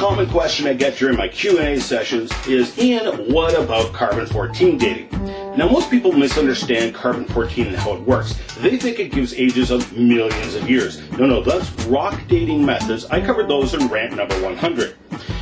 common question I get during my Q&A sessions is, Ian, what about carbon-14 dating? Now, most people misunderstand carbon-14 and how it works. They think it gives ages of millions of years. No, that's rock dating methods. I covered those in rant number 100.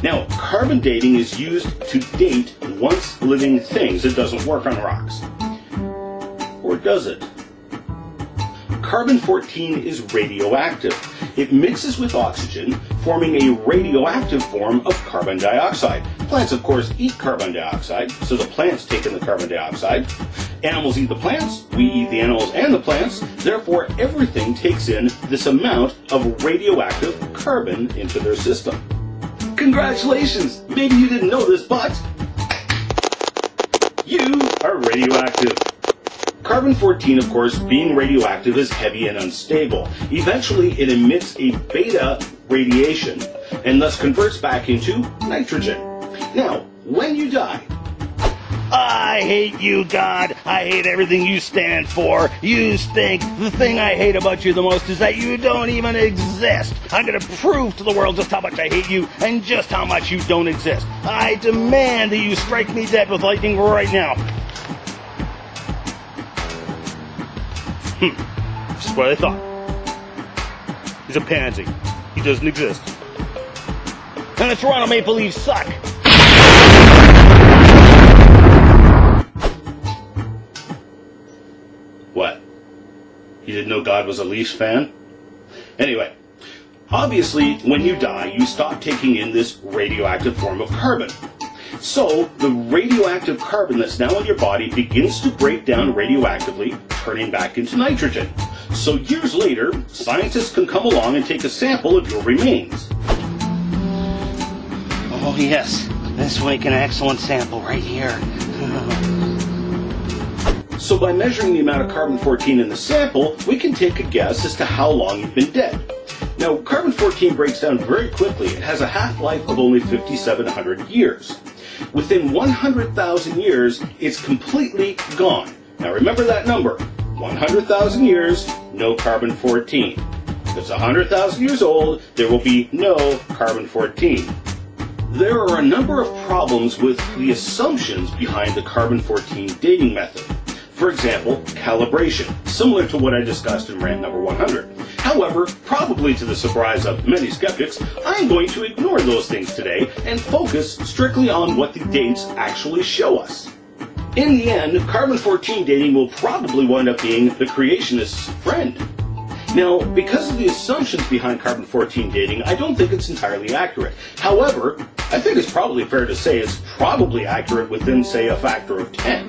Now, carbon dating is used to date once living things. It doesn't work on rocks. Or does it? Carbon-14 is radioactive. It mixes with oxygen, forming a radioactive form of carbon dioxide. Plants, of course, eat carbon dioxide, so the plants take in the carbon dioxide. Animals eat the plants, we eat the animals and the plants, therefore everything takes in this amount of radioactive carbon into their system. Congratulations! Maybe you didn't know this, but you are radioactive. Carbon-14, of course, being radioactive, is heavy and unstable. Eventually, it emits a beta radiation and thus converts back into nitrogen. Now, when you die, I hate you, God. I hate everything you stand for. You stink. The thing I hate about you the most is that you don't even exist. I'm going to prove to the world just how much I hate you and just how much you don't exist. I demand that you strike me dead with lightning right now. Just what I thought. He's a pansy. He doesn't exist. And the Toronto Maple Leafs suck. What? You didn't know God was a Leafs fan? Anyway, obviously, when you die, you stop taking in this radioactive form of carbon. So, the radioactive carbon that's now in your body begins to break down radioactively, turning back into nitrogen. So years later, scientists can come along and take a sample of your remains. Oh yes, this will make an excellent sample right here. So by measuring the amount of carbon-14 in the sample, we can take a guess as to how long you've been dead. Now, carbon-14 breaks down very quickly. It has a half-life of only 5,700 years. Within 100,000 years, it's completely gone. Now remember that number. 100,000 years, no carbon-14. If it's 100,000 years old, there will be no carbon-14. There are a number of problems with the assumptions behind the carbon-14 dating method. For example, calibration, similar to what I discussed in rant number 100. However, probably to the surprise of many skeptics, I'm going to ignore those things today and focus strictly on what the dates actually show us. In the end, carbon-14 dating will probably wind up being the creationist's friend. Now, because of the assumptions behind carbon-14 dating, I don't think it's entirely accurate. However, I think it's probably fair to say it's probably accurate within, say, a factor of 10.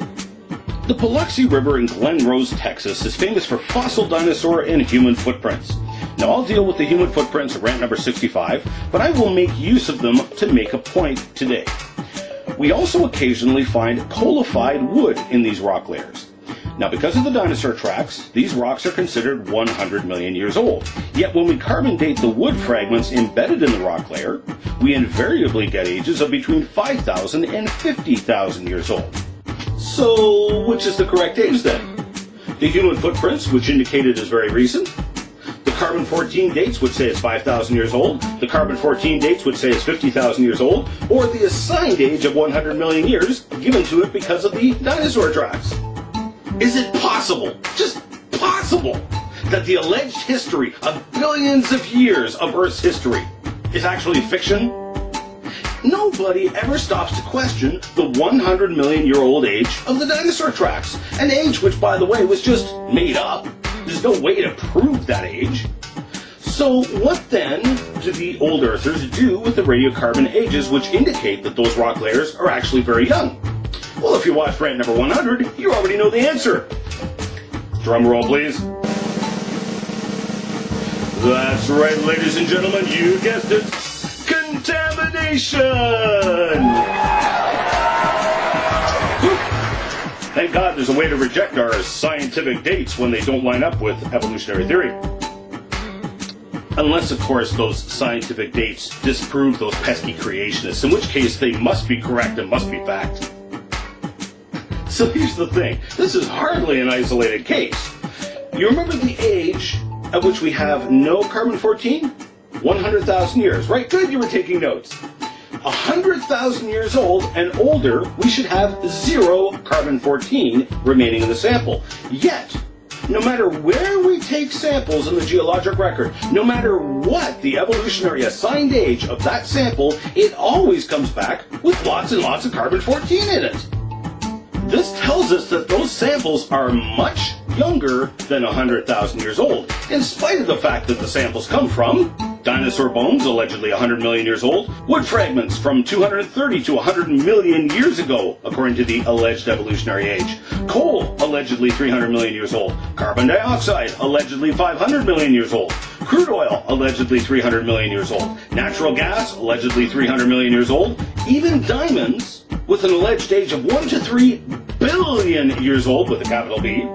The Paluxy River in Glen Rose, Texas is famous for fossil dinosaur and human footprints. Now, I'll deal with the human footprints in rant number 65, but I will make use of them to make a point today. We also occasionally find coalified wood in these rock layers. Now, because of the dinosaur tracks, these rocks are considered 100 million years old. Yet when we carbon date the wood fragments embedded in the rock layer, we invariably get ages of between 5,000 and 50,000 years old. So, which is the correct age then? The human footprints, which indicate it is very recent. The carbon-14 dates, which say it's 5,000 years old. The carbon-14 dates, which say it's 50,000 years old. Or the assigned age of 100 million years, given to it because of the dinosaur tracks. Is it possible, just possible, that the alleged history of billions of years of Earth's history is actually fiction? Nobody ever stops to question the 100 million year old age of the dinosaur tracks. An age which, by the way, was just made up. There's no way to prove that age. So what then do the old Earthers do with the radiocarbon ages which indicate that those rock layers are actually very young? Well, if you watched rant number 100, you already know the answer. Drum roll, please. That's right, ladies and gentlemen, you guessed it. Contamination! Thank God there's a way to reject our scientific dates when they don't line up with evolutionary theory. Unless, of course, those scientific dates disprove those pesky creationists, in which case they must be correct and must be fact. So here's the thing. This is hardly an isolated case. You remember the age at which we have no carbon-14? 100,000 years, right? Good, you were taking notes. 100,000 years old and older, we should have 0 carbon-14 remaining in the sample. Yet, no matter where we take samples in the geologic record, no matter what the evolutionary assigned age of that sample, it always comes back with lots and lots of carbon-14 in it. This tells us that those samples are much younger than 100,000 years old, in spite of the fact that the samples come from dinosaur bones, allegedly 100 million years old, wood fragments from 230 to 100 million years ago, according to the alleged evolutionary age, coal, allegedly 300 million years old, carbon dioxide, allegedly 500 million years old, crude oil, allegedly 300 million years old, natural gas, allegedly 300 million years old, even diamonds, with an alleged age of 1 to 3 billion years old, with a capital B,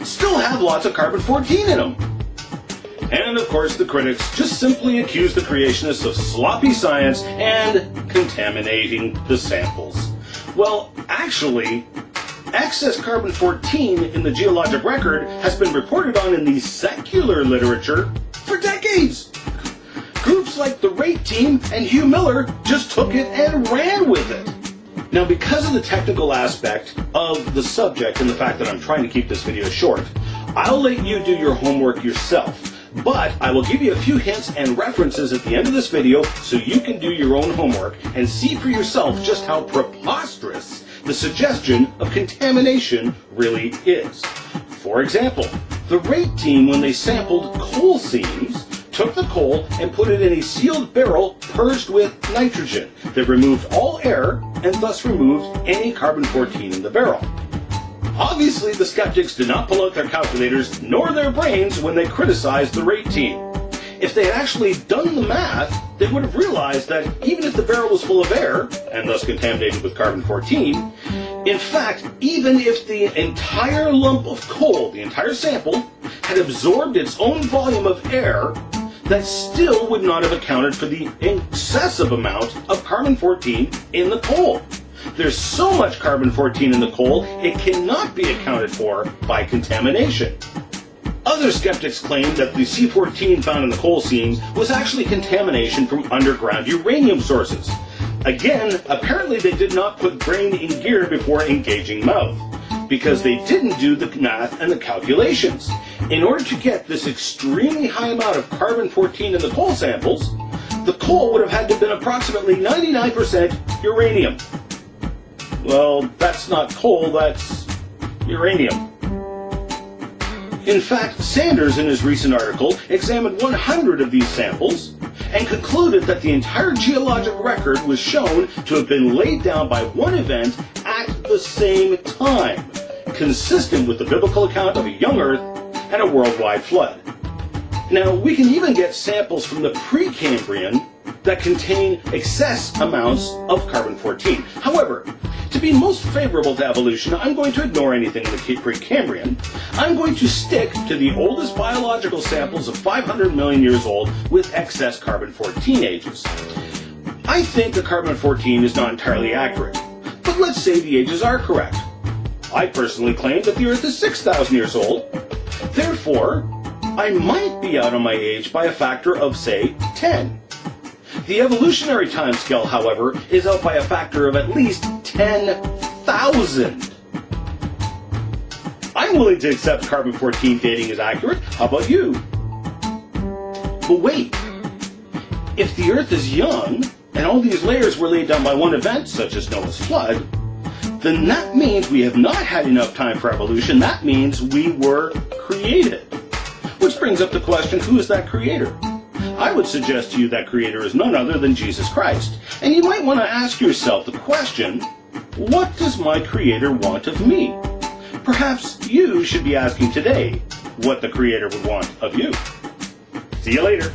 still have lots of carbon-14 in them. And of course the critics just simply accuse the creationists of sloppy science and contaminating the samples. Well, actually, excess carbon-14 in the geologic record has been reported on in the secular literature for decades. Groups like the Rate Team and Hugh Miller just took it and ran with it. Now, because of the technical aspect of the subject and the fact that I'm trying to keep this video short, I'll let you do your homework yourself. But I will give you a few hints and references at the end of this video so you can do your own homework and see for yourself just how preposterous the suggestion of contamination really is. For example, the Rate Team, when they sampled coal seams, took the coal and put it in a sealed barrel purged with nitrogen that removed all air and thus removed any carbon-14 in the barrel. Obviously, the skeptics did not pull out their calculators nor their brains when they criticized the Rate Team. If they had actually done the math, they would have realized that even if the barrel was full of air, and thus contaminated with carbon-14, in fact, even if the entire lump of coal, the entire sample, had absorbed its own volume of air, that still would not have accounted for the excessive amount of carbon-14 in the coal. There's so much carbon-14 in the coal, it cannot be accounted for by contamination. Other skeptics claim that the C14 found in the coal seams was actually contamination from underground uranium sources. Again, apparently they did not put brain in gear before engaging mouth, because they didn't do the math and the calculations. In order to get this extremely high amount of carbon-14 in the coal samples, the coal would have had to have been approximately 99% uranium. Well, that's not coal, that's uranium. In fact, Sanders, in his recent article, examined 100 of these samples and concluded that the entire geologic record was shown to have been laid down by one event at the same time, consistent with the biblical account of a young earth and a worldwide flood. Now, we can even get samples from the Precambrian that contain excess amounts of carbon-14. However, to be most favorable to evolution, I'm going to ignore anything in the Precambrian. I'm going to stick to the oldest biological samples of 500 million years old with excess carbon-14 ages. I think the carbon-14 is not entirely accurate, but let's say the ages are correct. I personally claim that the Earth is 6,000 years old. Therefore, I might be out on my age by a factor of, say, 10. The evolutionary timescale, however, is out by a factor of at least 10,000. I'm willing to accept carbon-14 dating is accurate. How about you? But wait, if the Earth is young, and all these layers were laid down by one event, such as Noah's flood, then that means we have not had enough time for evolution. That means we were created. Which brings up the question, who is that creator? I would suggest to you that creator is none other than Jesus Christ. And you might want to ask yourself the question, what does my creator want of me? Perhaps you should be asking today what the creator would want of you. See you later.